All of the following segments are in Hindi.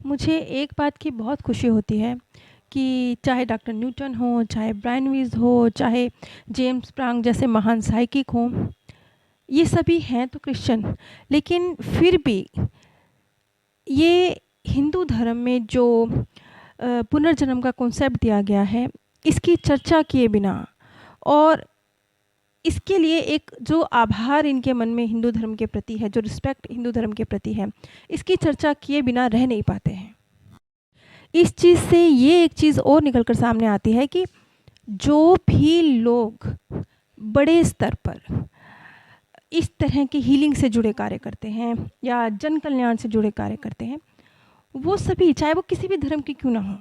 मुझे एक बात की बहुत खुशी होती है कि चाहे डॉक्टर न्यूटन हो, चाहे ब्रायन वीज़ हो, चाहे जेम्स प्रांग जैसे महान साइकिक हों, ये सभी हैं तो क्रिश्चियन। लेकिन फिर भी ये हिंदू धर्म में जो पुनर्जन्म का कॉन्सेप्ट दिया गया है, इसकी चर्चा किए बिना और इसके लिए एक जो आभार इनके मन में हिंदू धर्म के प्रति है, जो रिस्पेक्ट हिंदू धर्म के प्रति है, इसकी चर्चा किए बिना रह नहीं पाते हैं। इस चीज़ से ये एक चीज़ और निकल कर सामने आती है कि जो भी लोग बड़े स्तर पर इस तरह की हीलिंग से जुड़े कार्य करते हैं या जन कल्याण से जुड़े कार्य करते हैं, वो सभी चाहे वो किसी भी धर्म के क्यों ना हो,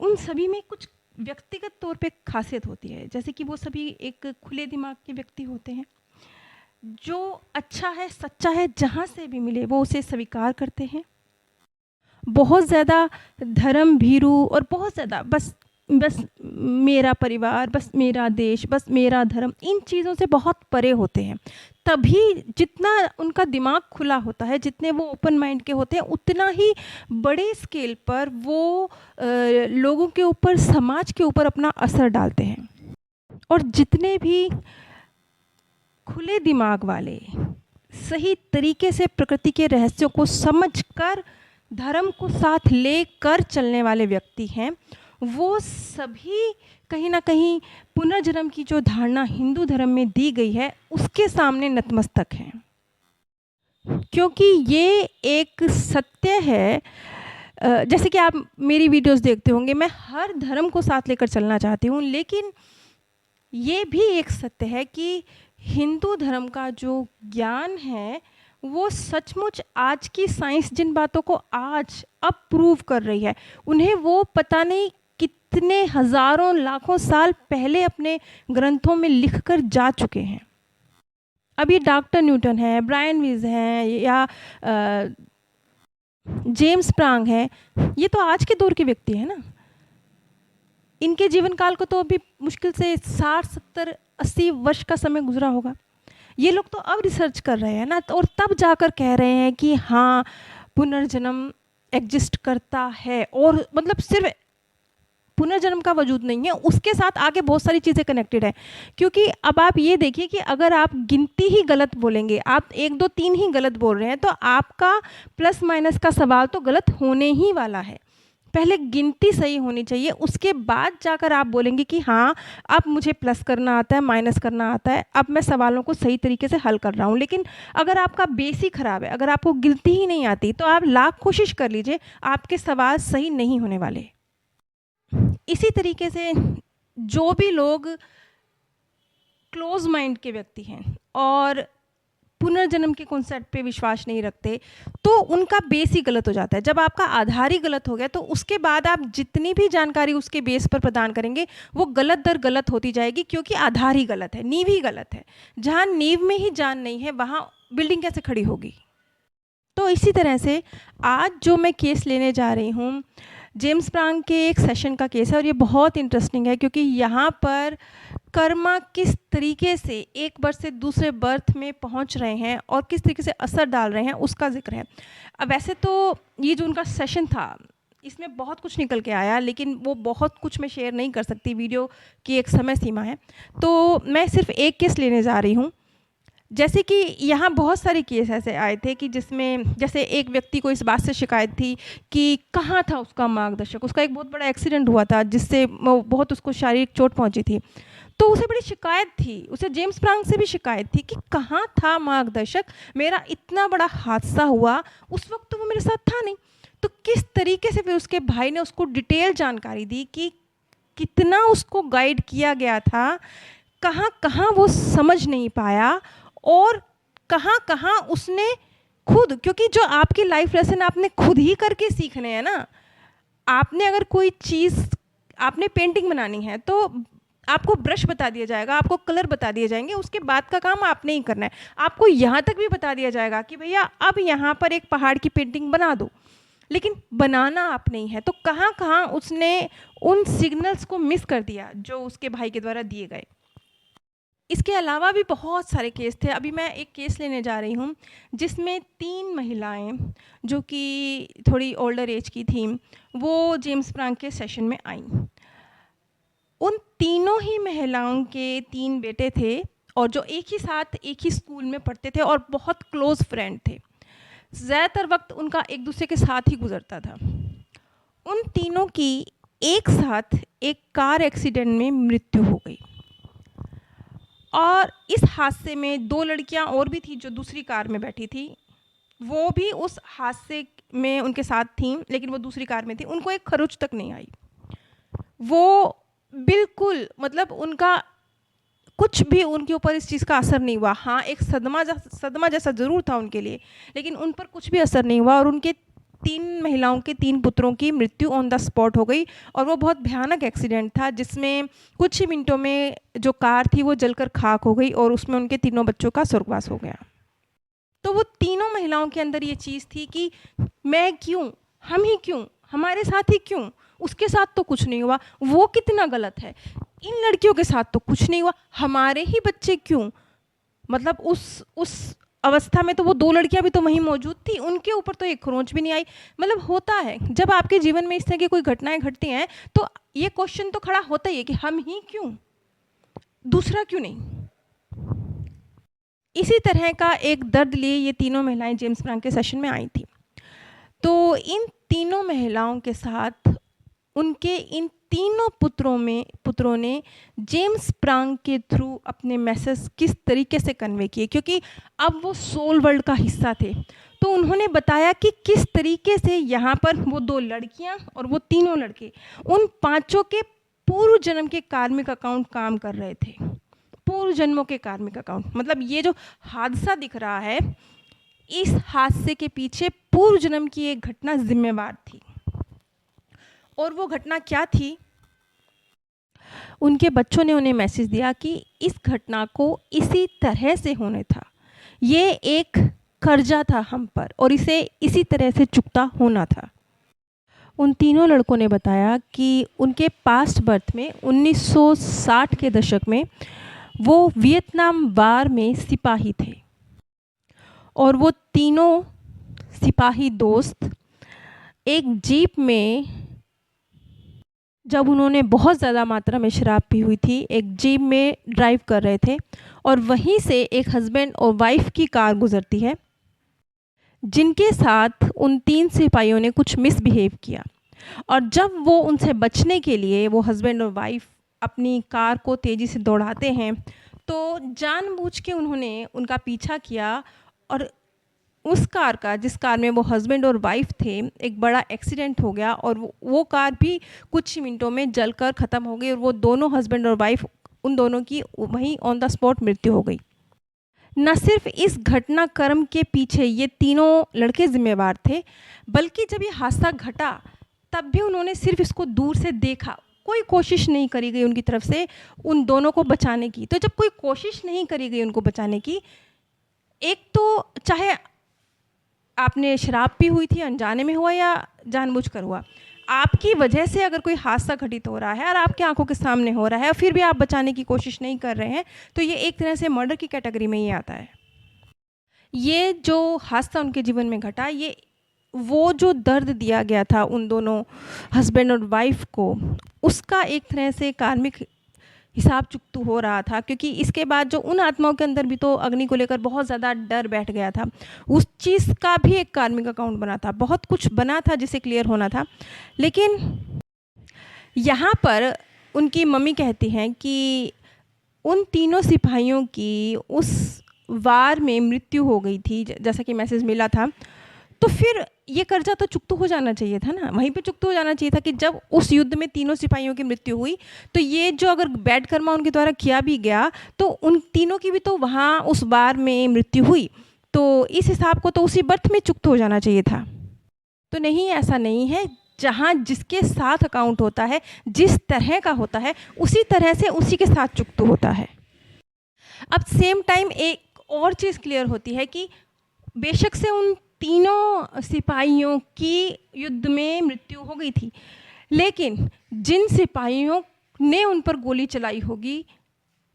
उन सभी में कुछ व्यक्तिगत तौर पे खासियत होती है। जैसे कि वो सभी एक खुले दिमाग के व्यक्ति होते हैं, जो अच्छा है, सच्चा है, जहाँ से भी मिले वो उसे स्वीकार करते हैं। बहुत ज़्यादा धर्म भीरू और बहुत ज़्यादा बस बस मेरा परिवार, बस मेरा देश, बस मेरा धर्म, इन चीज़ों से बहुत परे होते हैं। तभी जितना उनका दिमाग खुला होता है, जितने वो ओपन माइंड के होते हैं, उतना ही बड़े स्केल पर वो लोगों के ऊपर, समाज के ऊपर अपना असर डालते हैं। और जितने भी खुले दिमाग वाले सही तरीके से प्रकृति के रहस्यों को समझकर धर्म को साथ लेकर चलने वाले व्यक्ति हैं, वो सभी कहीं ना कहीं पुनर्जन्म की जो धारणा हिंदू धर्म में दी गई है उसके सामने नतमस्तक हैं। क्योंकि ये एक सत्य है, जैसे कि आप मेरी वीडियोस देखते होंगे, मैं हर धर्म को साथ लेकर चलना चाहती हूँ, लेकिन ये भी एक सत्य है कि हिंदू धर्म का जो ज्ञान है वो सचमुच आज की साइंस जिन बातों को आज अब प्रूव कर रही है, उन्हें वो पता नहीं कितने हज़ारों लाखों साल पहले अपने ग्रंथों में लिख कर जा चुके हैं। अब ये डॉक्टर न्यूटन है, ब्रायन वीज़ हैं या जेम्स प्रांग है, ये तो आज के दौर के व्यक्ति हैं ना। इनके जीवन काल को तो अभी मुश्किल से 60, 70, 80 वर्ष का समय गुजरा होगा। ये लोग तो अब रिसर्च कर रहे हैं ना, तो और तब जाकर कह रहे हैं कि हाँ, पुनर्जन्म एग्जिस्ट करता है। और मतलब सिर्फ पुनर्जन्म का वजूद नहीं है, उसके साथ आगे बहुत सारी चीज़ें कनेक्टेड है। क्योंकि अब आप ये देखिए कि अगर आप गिनती ही गलत बोलेंगे, आप 1 2 3 ही गलत बोल रहे हैं, तो आपका प्लस माइनस का सवाल तो गलत होने ही वाला है। पहले गिनती सही होनी चाहिए, उसके बाद जाकर आप बोलेंगे कि हाँ, अब मुझे प्लस करना आता है, माइनस करना आता है, अब मैं सवालों को सही तरीके से हल कर रहा हूँ। लेकिन अगर आपका बेस ही खराब है, अगर आपको गिनती ही नहीं आती, तो आप लाख कोशिश कर लीजिए, आपके सवाल सही नहीं होने वाले। इसी तरीके से जो भी लोग क्लोज माइंड के व्यक्ति हैं और पुनर्जन्म के कॉन्सेप्ट पे विश्वास नहीं रखते, तो उनका बेस ही गलत हो जाता है। जब आपका आधार ही गलत हो गया, तो उसके बाद आप जितनी भी जानकारी उसके बेस पर प्रदान करेंगे, वो गलत दर गलत होती जाएगी, क्योंकि आधार ही गलत है, नींव ही गलत है। जहाँ नींव में ही जान नहीं है, वहाँ बिल्डिंग कैसे खड़ी होगी। तो इसी तरह से आज जो मैं केस लेने जा रही हूँ, जेम्स प्रांग के एक सेशन का केस है, और ये बहुत इंटरेस्टिंग है, क्योंकि यहाँ पर कर्मा किस तरीके से एक बर्थ से दूसरे बर्थ में पहुँच रहे हैं और किस तरीके से असर डाल रहे हैं, उसका जिक्र है। अब वैसे तो ये जो उनका सेशन था, इसमें बहुत कुछ निकल के आया, लेकिन वो बहुत कुछ मैं शेयर नहीं कर सकती, वीडियो की एक समय सीमा है। तो मैं सिर्फ एक केस लेने जा रही हूँ। जैसे कि यहाँ बहुत सारे केस ऐसे आए थे कि जिसमें जैसे एक व्यक्ति को इस बात से शिकायत थी कि कहाँ था उसका मार्गदर्शक। उसका एक बहुत बड़ा एक्सीडेंट हुआ था, जिससे बहुत उसको शारीरिक चोट पहुँची थी। तो उसे बड़ी शिकायत थी, उसे जेम्स प्रांग से भी शिकायत थी कि कहाँ था मार्गदर्शक, मेरा इतना बड़ा हादसा हुआ, उस वक्त तो वो मेरे साथ था नहीं। तो किस तरीके से फिर उसके भाई ने उसको डिटेल जानकारी दी कि कितना उसको गाइड किया गया था, कहाँ कहाँ वो समझ नहीं पाया, और कहाँ कहाँ उसने खुद, क्योंकि जो आपकी लाइफ लेसन आपने खुद ही करके सीखने हैं ना। आपने अगर कोई चीज़, आपने पेंटिंग बनानी है, तो आपको ब्रश बता दिया जाएगा, आपको कलर बता दिए जाएंगे, उसके बाद का काम आपने ही करना है। आपको यहाँ तक भी बता दिया जाएगा कि भैया अब यहाँ पर एक पहाड़ की पेंटिंग बना दो, लेकिन बनाना आपने ही है। तो कहाँ कहाँ उसने उन सिग्नल्स को मिस कर दिया जो उसके भाई के द्वारा दिए गए। इसके अलावा भी बहुत सारे केस थे। अभी मैं एक केस लेने जा रही हूँ जिसमें 3 महिलाएं जो कि थोड़ी ओल्डर एज की थीं, वो जेम्स फ्रांक के सेशन में आईं। उन तीनों ही महिलाओं के 3 बेटे थे और जो एक ही साथ एक ही स्कूल में पढ़ते थे और बहुत क्लोज़ फ्रेंड थे। ज़्यादातर वक़्त उनका एक दूसरे के साथ ही गुज़रता था। उन तीनों की एक साथ एक कार एक्सीडेंट में मृत्यु हो गई और इस हादसे में 2 लड़कियां और भी थी जो दूसरी कार में बैठी थी। वो भी उस हादसे में उनके साथ थीं, लेकिन वो दूसरी कार में थी। उनको एक खरोंच तक नहीं आई। वो बिल्कुल मतलब उनका कुछ भी उनके ऊपर इस चीज़ का असर नहीं हुआ। हाँ, एक सदमा जैसा ज़रूर था उनके लिए, लेकिन उन पर कुछ भी असर नहीं हुआ और उनके 3 महिलाओं के 3 पुत्रों की मृत्यु ऑन द स्पॉट हो गई। और वो बहुत भयानक एक्सीडेंट था जिसमें कुछ ही मिनटों में जो कार थी वो जलकर खाक हो गई और उसमें उनके तीनों बच्चों का स्वर्गवास हो गया। तो वो तीनों महिलाओं के अंदर ये चीज़ थी कि मैं क्यों, हम ही क्यों, हमारे साथ ही क्यों, उसके साथ तो कुछ नहीं हुआ, वो कितना गलत है, इन लड़कियों के साथ तो कुछ नहीं हुआ, हमारे ही बच्चे क्यों। मतलब उस अवस्था में तो वो 2 लड़कियां भी तो वहीं मौजूद थी, उनके ऊपर तो एक खरोंच भी नहीं आई। मतलब होता है जब आपके जीवन में इस तरह की कोई घटनाएं घटती हैं तो ये क्वेश्चन तो खड़ा होता ही है कि हम ही क्यों, दूसरा क्यों नहीं। इसी तरह का एक दर्द लिए ये तीनों महिलाएं जेम्स फ्रांक के सेशन में आई थी। तो इन तीनों महिलाओं के साथ उनके इन तीनों पुत्रों ने जेम्स फ्रांक के थ्रू अपने मैसेज किस तरीके से कन्वे किए, क्योंकि अब वो सोल वर्ल्ड का हिस्सा थे। तो उन्होंने बताया कि किस तरीके से यहाँ पर वो 2 लड़कियाँ और वो तीनों लड़के उन पांचों के पूर्व जन्म के कार्मिक अकाउंट काम कर रहे थे। पूर्व जन्मों के कार्मिक अकाउंट, मतलब ये जो हादसा दिख रहा है, इस हादसे के पीछे पूर्व जन्म की एक घटना जिम्मेवार थी। और वो घटना क्या थी? उनके बच्चों ने उन्हें मैसेज दिया कि इस घटना को इसी तरह से होने था, ये एक कर्जा था हम पर और इसे इसी तरह से चुकता होना था। उन तीनों लड़कों ने बताया कि उनके पास्ट बर्थ में 1960 के दशक में वो वियतनाम वार में सिपाही थे और वो तीनों सिपाही दोस्त एक जीप में, जब उन्होंने बहुत ज़्यादा मात्रा में शराब पी हुई थी, एक जीप में ड्राइव कर रहे थे और वहीं से एक हस्बैंड और वाइफ की कार गुजरती है जिनके साथ उन 3 सिपाहियों ने कुछ मिसबिहेव किया। और जब वो उनसे बचने के लिए वो हस्बैंड और वाइफ अपनी कार को तेज़ी से दौड़ाते हैं तो जानबूझ के उन्होंने उनका पीछा किया और उस कार का, जिस कार में वो हस्बैंड और वाइफ थे, एक बड़ा एक्सीडेंट हो गया और वो कार भी कुछ ही मिनटों में जलकर ख़त्म हो गई और वो दोनों हस्बैंड और वाइफ, उन दोनों की वहीं ऑन द स्पॉट मृत्यु हो गई। न सिर्फ इस घटनाक्रम के पीछे ये तीनों लड़के जिम्मेवार थे, बल्कि जब ये हादसा घटा तब भी उन्होंने सिर्फ इसको दूर से देखा, कोई कोशिश नहीं करी गई उनकी तरफ से उन दोनों को बचाने की। तो जब कोई कोशिश नहीं करी गई उनको बचाने की, एक तो चाहे आपने शराब पी हुई थी, अनजाने में हुआ या जानबूझकर हुआ, आपकी वजह से अगर कोई हादसा घटित हो रहा है और आपकी आंखों के सामने हो रहा है और फिर भी आप बचाने की कोशिश नहीं कर रहे हैं, तो ये एक तरह से मर्डर की कैटेगरी में ही आता है। ये जो हादसा उनके जीवन में घटा, ये वो जो दर्द दिया गया था उन दोनों हस्बैंड और वाइफ को, उसका एक तरह से कार्मिक हिसाब चुकतू हो रहा था, क्योंकि इसके बाद जो उन आत्माओं के अंदर भी तो अग्नि को लेकर बहुत ज़्यादा डर बैठ गया था, उस चीज़ का भी एक कार्मिक अकाउंट बना था, बहुत कुछ बना था जिसे क्लियर होना था। लेकिन यहाँ पर उनकी मम्मी कहती हैं कि उन तीनों सिपाहियों की उस वार में मृत्यु हो गई थी, जैसा कि मैसेज मिला था, तो फिर ये कर्जा तो चुकता हो जाना चाहिए था ना, वहीं पे चुकता हो जाना चाहिए था कि जब उस युद्ध में तीनों सिपाहियों की मृत्यु हुई तो ये जो अगर बैड कर्मा उनके द्वारा किया भी गया तो उन तीनों की भी तो वहाँ उस वार में मृत्यु हुई, तो इस हिसाब को तो उसी बर्थ में चुकता हो जाना चाहिए था। तो नहीं, ऐसा नहीं है। जहाँ जिसके साथ अकाउंट होता है, जिस तरह का होता है, उसी तरह से उसी के साथ चुकता होता है। अब सेम टाइम एक और चीज़ क्लियर होती है कि बेशक से उन तीनों सिपाहियों की युद्ध में मृत्यु हो गई थी, लेकिन जिन सिपाहियों ने उन पर गोली चलाई होगी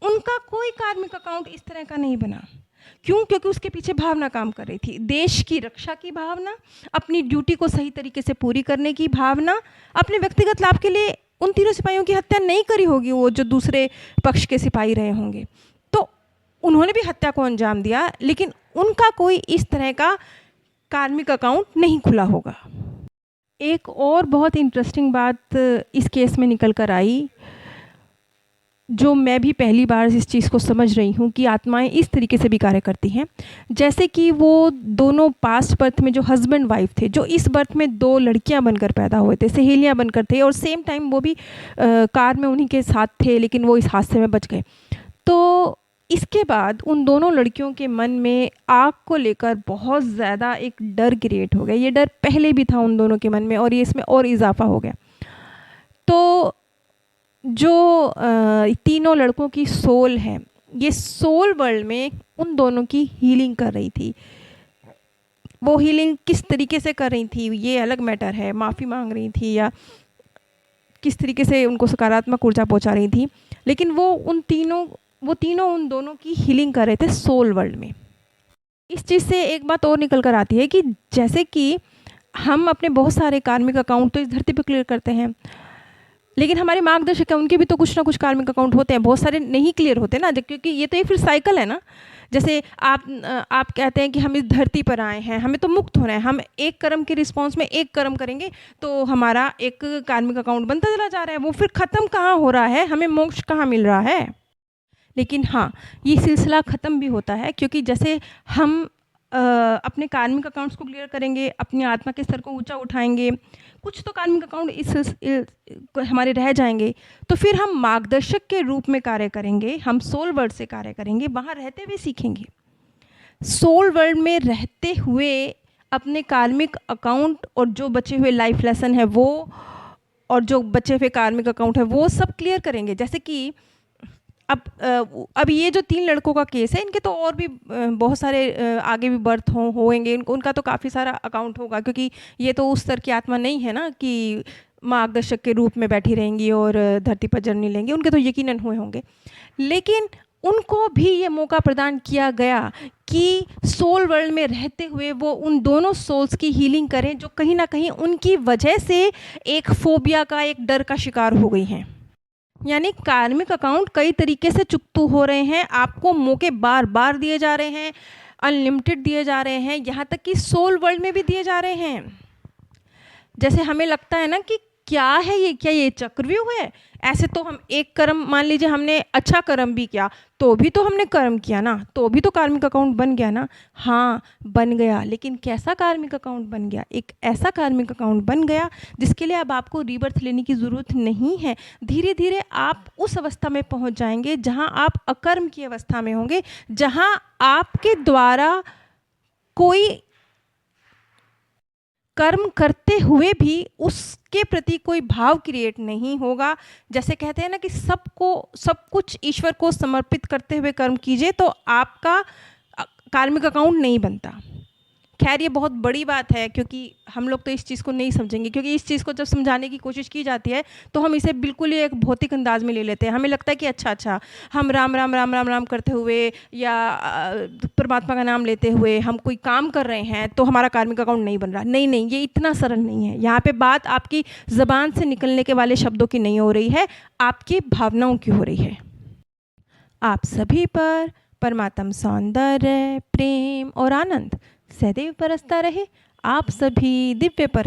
उनका कोई कार्मिक अकाउंट इस तरह का नहीं बना। क्यों? क्योंकि उसके पीछे भावना काम कर रही थी, देश की रक्षा की भावना, अपनी ड्यूटी को सही तरीके से पूरी करने की भावना। अपने व्यक्तिगत लाभ के लिए उन तीनों सिपाहियों की हत्या नहीं करी होगी वो जो दूसरे पक्ष के सिपाही रहे होंगे, तो उन्होंने भी हत्या को अंजाम दिया, लेकिन उनका कोई इस तरह का कार्मिक अकाउंट नहीं खुला होगा। एक और बहुत इंटरेस्टिंग बात इस केस में निकल कर आई, जो मैं भी पहली बार इस चीज़ को समझ रही हूँ कि आत्माएं इस तरीके से भी कार्य करती हैं। जैसे कि वो दोनों पास्ट बर्थ में जो हस्बैंड वाइफ थे, जो इस बर्थ में दो लड़कियां बनकर पैदा हुए थे, सहेलियां बनकर थे, और सेम टाइम वो भी कार में उन्हीं के साथ थे, लेकिन वो इस हादसे में बच गए। तो इसके बाद उन दोनों लड़कियों के मन में आग को लेकर बहुत ज़्यादा एक डर क्रिएट हो गया। ये डर पहले भी था उन दोनों के मन में, और ये इसमें और इजाफा हो गया। तो जो तीनों लड़कों की सोल है, ये सोल वर्ल्ड में उन दोनों की हीलिंग कर रही थी। वो हीलिंग किस तरीके से कर रही थी ये अलग मैटर है, माफ़ी मांग रही थी या किस तरीके से उनको सकारात्मक ऊर्जा पहुंचा रही थी, लेकिन वो तीनों उन दोनों की हीलिंग कर रहे थे सोल वर्ल्ड में। इस चीज़ से एक बात और निकल कर आती है कि जैसे कि हम अपने बहुत सारे कार्मिक अकाउंट तो इस धरती पर क्लियर करते हैं, लेकिन हमारे मार्गदर्शक हैं उनके भी तो कुछ ना कुछ कार्मिक अकाउंट होते हैं, बहुत सारे नहीं क्लियर होते ना, क्योंकि ये तो एक फिर साइकिल है ना। जैसे आप कहते हैं कि हम इस धरती पर आए हैं, हमें तो मुक्त होना है, हम एक कर्म के रिस्पॉन्स में एक कर्म करेंगे तो हमारा एक कार्मिक अकाउंट बनता चला जा रहा है, वो फिर ख़त्म कहाँ हो रहा है, हमें मोक्ष कहाँ मिल रहा है। लेकिन हाँ, ये सिलसिला ख़त्म भी होता है, क्योंकि जैसे हम अपने कार्मिक अकाउंट्स को क्लियर करेंगे, अपनी आत्मा के स्तर को ऊंचा उठाएंगे, कुछ तो कार्मिक अकाउंट हमारे रह जाएंगे, तो फिर हम मार्गदर्शक के रूप में कार्य करेंगे, हम सोल वर्ल्ड से कार्य करेंगे, वहाँ रहते हुए सीखेंगे। सोल वर्ल्ड में रहते हुए अपने कार्मिक अकाउंट और जो बचे हुए लाइफ लेसन है वो, और जो बचे हुए कार्मिक अकाउंट है वो सब क्लियर करेंगे। जैसे कि अब ये जो 3 लड़कों का केस है, इनके तो और भी बहुत सारे आगे भी बर्थ होंगे, उनका तो काफ़ी सारा अकाउंट होगा, क्योंकि ये तो उस स्तर की आत्मा नहीं है ना कि मार्गदर्शक के रूप में बैठी रहेंगी और धरती पर जन्म लेंगे, उनके तो यकीनन हुए होंगे। लेकिन उनको भी ये मौका प्रदान किया गया कि सोल वर्ल्ड में रहते हुए वो उन दोनों सोल्स की हीलिंग करें जो कहीं ना कहीं उनकी वजह से एक फोबिया का, एक डर का शिकार हो गई हैं। यानी कार्मिक अकाउंट कई तरीके से चुकतू हो रहे हैं, आपको मौके बार बार दिए जा रहे हैं, अनलिमिटेड दिए जा रहे हैं, यहाँ तक कि सोल वर्ल्ड में भी दिए जा रहे हैं। जैसे हमें लगता है ना कि क्या है ये, क्या ये चक्रव्यूह है? ऐसे तो हम एक कर्म, मान लीजिए हमने अच्छा कर्म भी किया तो भी तो हमने कर्म किया ना, तो भी तो कार्मिक अकाउंट बन गया ना। हाँ बन गया, लेकिन कैसा कार्मिक अकाउंट बन गया? एक ऐसा कार्मिक अकाउंट बन गया जिसके लिए अब आपको रीबर्थ लेने की ज़रूरत नहीं है। धीरे धीरे आप उस अवस्था में पहुंच जाएंगे जहां आप अकर्म की अवस्था में होंगे, जहां आपके द्वारा कोई कर्म करते हुए भी उसके प्रति कोई भाव क्रिएट नहीं होगा। जैसे कहते हैं ना कि सब कुछ ईश्वर को समर्पित करते हुए कर्म कीजिए तो आपका कार्मिक अकाउंट नहीं बनता। खैर ये बहुत बड़ी बात है, क्योंकि हम लोग तो इस चीज़ को नहीं समझेंगे, क्योंकि इस चीज़ को जब समझाने की कोशिश की जाती है तो हम इसे बिल्कुल ही एक भौतिक अंदाज में ले लेते हैं। हमें लगता है कि अच्छा हम राम राम राम राम राम करते हुए या परमात्मा का नाम लेते हुए हम कोई काम कर रहे हैं तो हमारा कार्मिक अकाउंट नहीं बन रहा। नहीं, ये इतना सरल नहीं है। यहाँ पर बात आपकी ज़बान से निकलने के वाले शब्दों की नहीं हो रही है, आपकी भावनाओं की हो रही है। आप सभी पर परमात्म सौंदर्य, प्रेम और आनंद सदैव बरसता रहे। आप सभी दिव्य परम